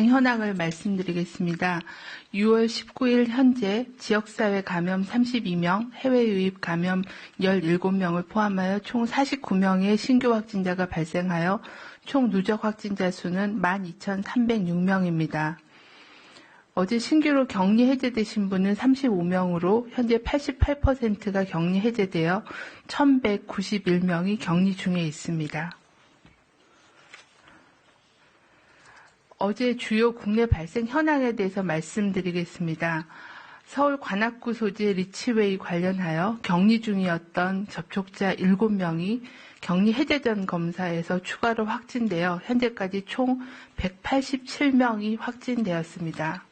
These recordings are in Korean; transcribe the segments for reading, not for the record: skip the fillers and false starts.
현황을 말씀드리겠습니다. 6월 19일 현재 지역사회 감염 32명, 해외 유입 감염 17명을 포함하여 총 49명의 신규 확진자가 발생하여 총 누적 확진자 수는 12,306명입니다. 어제 신규로 격리 해제되신 분은 35명으로 현재 88%가 격리 해제되어 1,191명이 격리 중에 있습니다. 어제 주요 국내 발생 현황에 대해서 말씀드리겠습니다. 서울 관악구 소재 리치웨이 관련하여 격리 중이었던 접촉자 7명이 격리 해제 전 검사에서 추가로 확진되어 현재까지 총 187명이 확진되었습니다.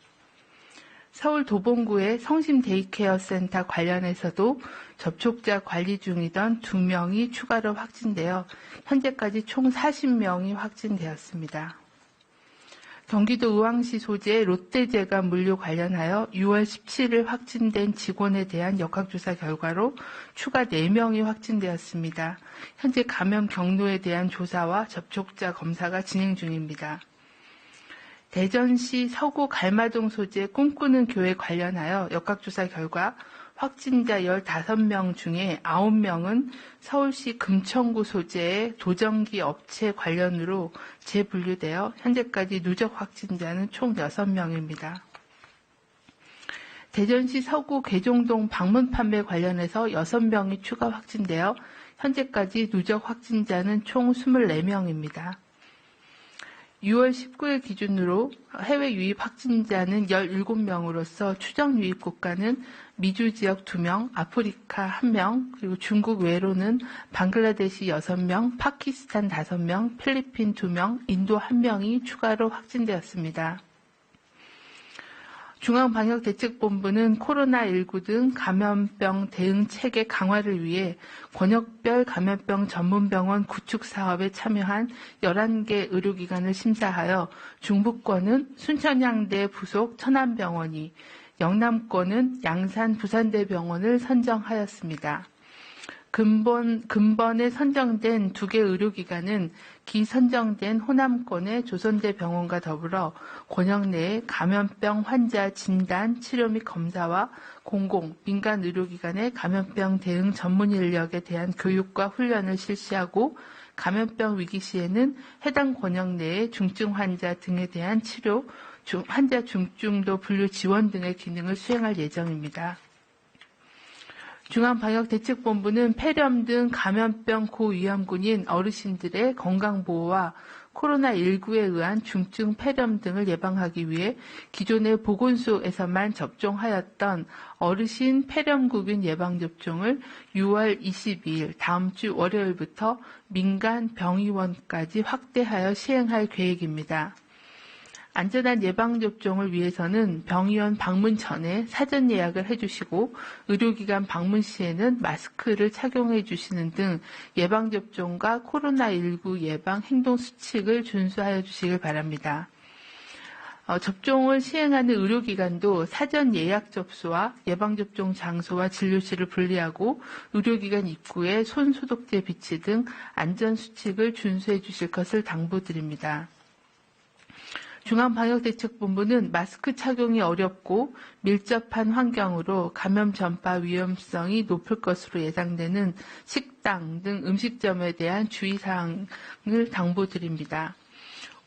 서울 도봉구의 성심 데이케어 센터 관련해서도 접촉자 관리 중이던 2명이 추가로 확진되어 현재까지 총 40명이 확진되었습니다. 경기도 의왕시 소재 롯데제과 물류 관련하여 6월 17일 확진된 직원에 대한 역학조사 결과로 추가 4명이 확진되었습니다. 현재 감염 경로에 대한 조사와 접촉자 검사가 진행 중입니다. 대전시 서구 갈마동 소재 꿈꾸는 교회 관련하여 역학조사 결과 확진자 15명 중에 9명은 서울시 금천구 소재의 도전기 업체 관련으로 재분류되어 현재까지 누적 확진자는 총 6명입니다. 대전시 서구 계종동 방문 판매 관련해서 6명이 추가 확진되어 현재까지 누적 확진자는 총 24명입니다. 6월 19일 기준으로 해외 유입 확진자는 17명으로서 추정 유입 국가는 미주 지역 2명, 아프리카 1명, 그리고 중국 외로는 방글라데시 6명, 파키스탄 5명, 필리핀 2명, 인도 1명이 추가로 확진되었습니다. 중앙방역대책본부는 코로나19 등 감염병 대응 체계 강화를 위해 권역별 감염병 전문병원 구축 사업에 참여한 11개 의료기관을 심사하여 중부권은 순천향대 부속 천안병원이, 영남권은 양산 부산대병원을 선정하였습니다. 근본에 선정된 2개 의료기관은 기선정된 호남권의 조선대병원과 더불어 권역 내의 감염병 환자 진단, 치료 및 검사와 공공, 민간 의료기관의 감염병 대응 전문 인력에 대한 교육과 훈련을 실시하고 감염병 위기 시에는 해당 권역 내의 중증 환자 등에 대한 치료, 환자 중증도 분류 지원 등의 기능을 수행할 예정입니다. 중앙방역대책본부는 폐렴 등 감염병 고위험군인 어르신들의 건강보호와 코로나19에 의한 중증 폐렴 등을 예방하기 위해 기존의 보건소에서만 접종하였던 어르신 폐렴구균 예방접종을 6월 22일 다음 주 월요일부터 민간 병의원까지 확대하여 시행할 계획입니다. 안전한 예방접종을 위해서는 병의원 방문 전에 사전 예약을 해주시고 의료기관 방문 시에는 마스크를 착용해 주시는 등 예방접종과 코로나19 예방 행동수칙을 준수하여 주시길 바랍니다. 접종을 시행하는 의료기관도 사전 예약 접수와 예방접종 장소와 진료실을 분리하고 의료기관 입구에 손소독제 비치 등 안전수칙을 준수해 주실 것을 당부드립니다. 중앙방역대책본부는 마스크 착용이 어렵고 밀접한 환경으로 감염 전파 위험성이 높을 것으로 예상되는 식당 등 음식점에 대한 주의사항을 당부드립니다.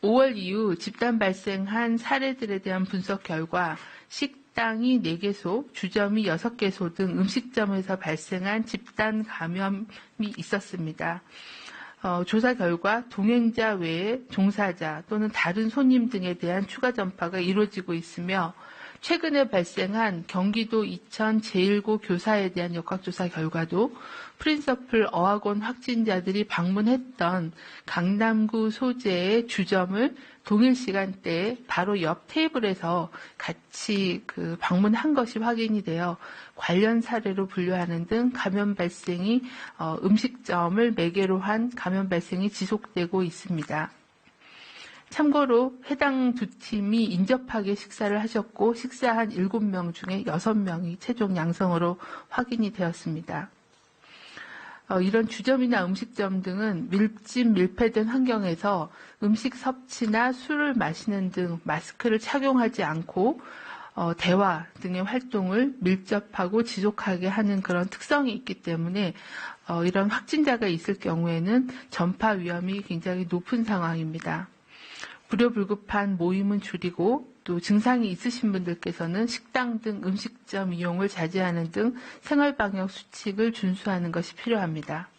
5월 이후 집단 발생한 사례들에 대한 분석 결과 식당이 4개소, 주점이 6개소 등 음식점에서 발생한 집단 감염이 있었습니다. 조사 결과 동행자 외에 종사자 또는 다른 손님 등에 대한 추가 전파가 이루어지고 있으며 최근에 발생한 경기도 이천 제1고 교사에 대한 역학조사 결과도 프린서플 어학원 확진자들이 방문했던 강남구 소재의 주점을 동일 시간대에 바로 옆 테이블에서 같이 방문한 것이 확인이 되어 관련 사례로 분류하는 등 감염 발생이 음식점을 매개로 한 감염 발생이 지속되고 있습니다. 참고로 해당 2팀이 인접하게 식사를 하셨고 식사한 7명 중에 6명이 최종 양성으로 확인이 되었습니다. 이런 주점이나 음식점 등은 밀집, 밀폐된 환경에서 음식 섭취나 술을 마시는 등 마스크를 착용하지 않고 대화 등의 활동을 밀접하고 지속하게 하는 그런 특성이 있기 때문에 이런 확진자가 있을 경우에는 전파 위험이 굉장히 높은 상황입니다. 불효불급한 모임은 줄이고 또 증상이 있으신 분들께서는 식당 등 음식점 이용을 자제하는 등 생활방역 수칙을 준수하는 것이 필요합니다.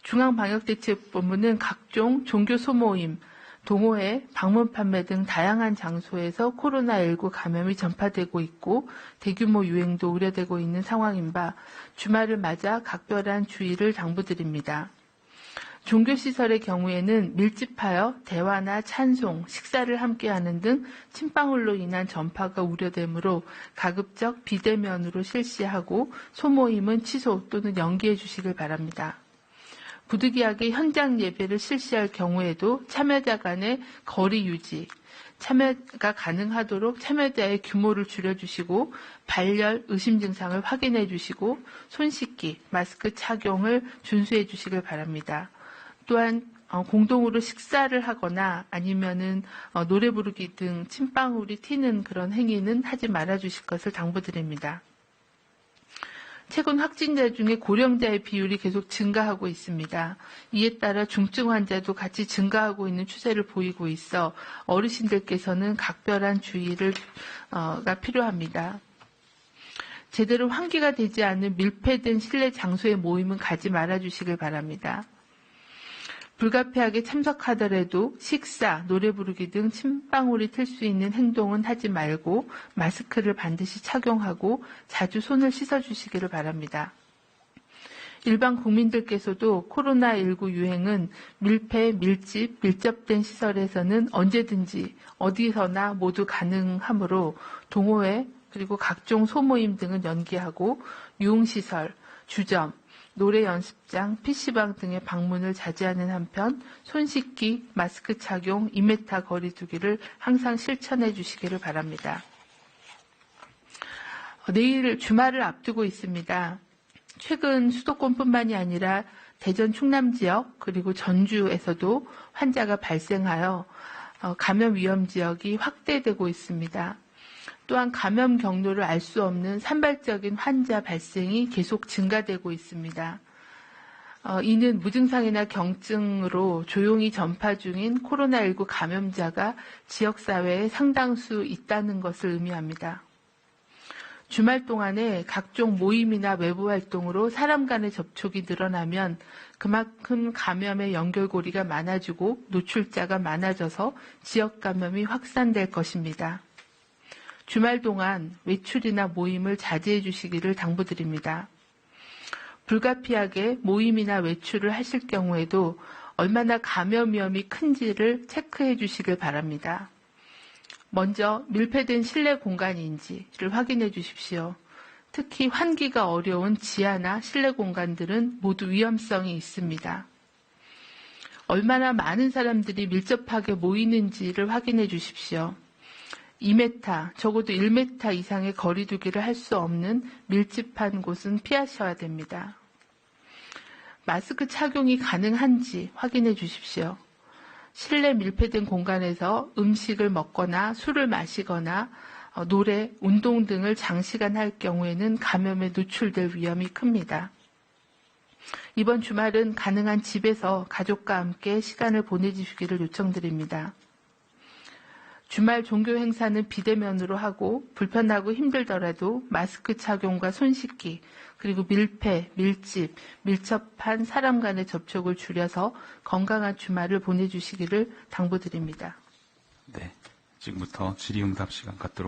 중앙방역대책본부는 각종 종교 소모임, 동호회, 방문 판매 등 다양한 장소에서 코로나19 감염이 전파되고 있고 대규모 유행도 우려되고 있는 상황인 바 주말을 맞아 각별한 주의를 당부드립니다. 종교시설의 경우에는 밀집하여 대화나 찬송, 식사를 함께하는 등 침방울로 인한 전파가 우려되므로 가급적 비대면으로 실시하고 소모임은 취소 또는 연기해 주시길 바랍니다. 부득이하게 현장 예배를 실시할 경우에도 참여자 간의 거리 유지, 참여가 가능하도록 참여자의 규모를 줄여주시고 발열, 의심 증상을 확인해 주시고 손 씻기, 마스크 착용을 준수해 주시길 바랍니다. 또한 공동으로 식사를 하거나 아니면은 노래 부르기 등 침방울이 튀는 그런 행위는 하지 말아 주실 것을 당부드립니다. 최근 확진자 중에 고령자의 비율이 계속 증가하고 있습니다. 이에 따라 중증 환자도 같이 증가하고 있는 추세를 보이고 있어 어르신들께서는 각별한 주의가 필요합니다. 제대로 환기가 되지 않은 밀폐된 실내 장소의 모임은 가지 말아 주시길 바랍니다. 불가피하게 참석하더라도 식사, 노래 부르기 등 침방울이 틀 수 있는 행동은 하지 말고 마스크를 반드시 착용하고 자주 손을 씻어주시기를 바랍니다. 일반 국민들께서도 코로나19 유행은 밀폐, 밀집, 밀접된 시설에서는 언제든지 어디서나 모두 가능하므로 동호회 그리고 각종 소모임 등은 연기하고 유흥시설, 주점, 노래 연습장, PC방 등의 방문을 자제하는 한편 손 씻기, 마스크 착용, 2m 거리 두기를 항상 실천해 주시기를 바랍니다. 내일 주말을 앞두고 있습니다. 최근 수도권뿐만이 아니라 대전 충남 지역 그리고 전주에서도 환자가 발생하여 감염 위험 지역이 확대되고 있습니다. 또한 감염 경로를 알 수 없는 산발적인 환자 발생이 계속 증가되고 있습니다. 이는 무증상이나 경증으로 조용히 전파 중인 코로나19 감염자가 지역사회에 상당수 있다는 것을 의미합니다. 주말 동안에 각종 모임이나 외부 활동으로 사람 간의 접촉이 늘어나면 그만큼 감염의 연결고리가 많아지고 노출자가 많아져서 지역 감염이 확산될 것입니다. 주말 동안 외출이나 모임을 자제해 주시기를 당부드립니다. 불가피하게 모임이나 외출을 하실 경우에도 얼마나 감염 위험이 큰지를 체크해 주시길 바랍니다. 먼저 밀폐된 실내 공간인지를 확인해 주십시오. 특히 환기가 어려운 지하나 실내 공간들은 모두 위험성이 있습니다. 얼마나 많은 사람들이 밀접하게 모이는지를 확인해 주십시오. 2m, 적어도 1m 이상의 거리 두기를 할 수 없는 밀집한 곳은 피하셔야 됩니다. 마스크 착용이 가능한지 확인해 주십시오. 실내 밀폐된 공간에서 음식을 먹거나 술을 마시거나 노래, 운동 등을 장시간 할 경우에는 감염에 노출될 위험이 큽니다. 이번 주말은 가능한 집에서 가족과 함께 시간을 보내주시기를 요청드립니다. 주말 종교 행사는 비대면으로 하고 불편하고 힘들더라도 마스크 착용과 손 씻기, 그리고 밀폐, 밀집, 밀접한 사람 간의 접촉을 줄여서 건강한 주말을 보내주시기를 당부드립니다. 네, 지금부터 질의응답 시간 갖도록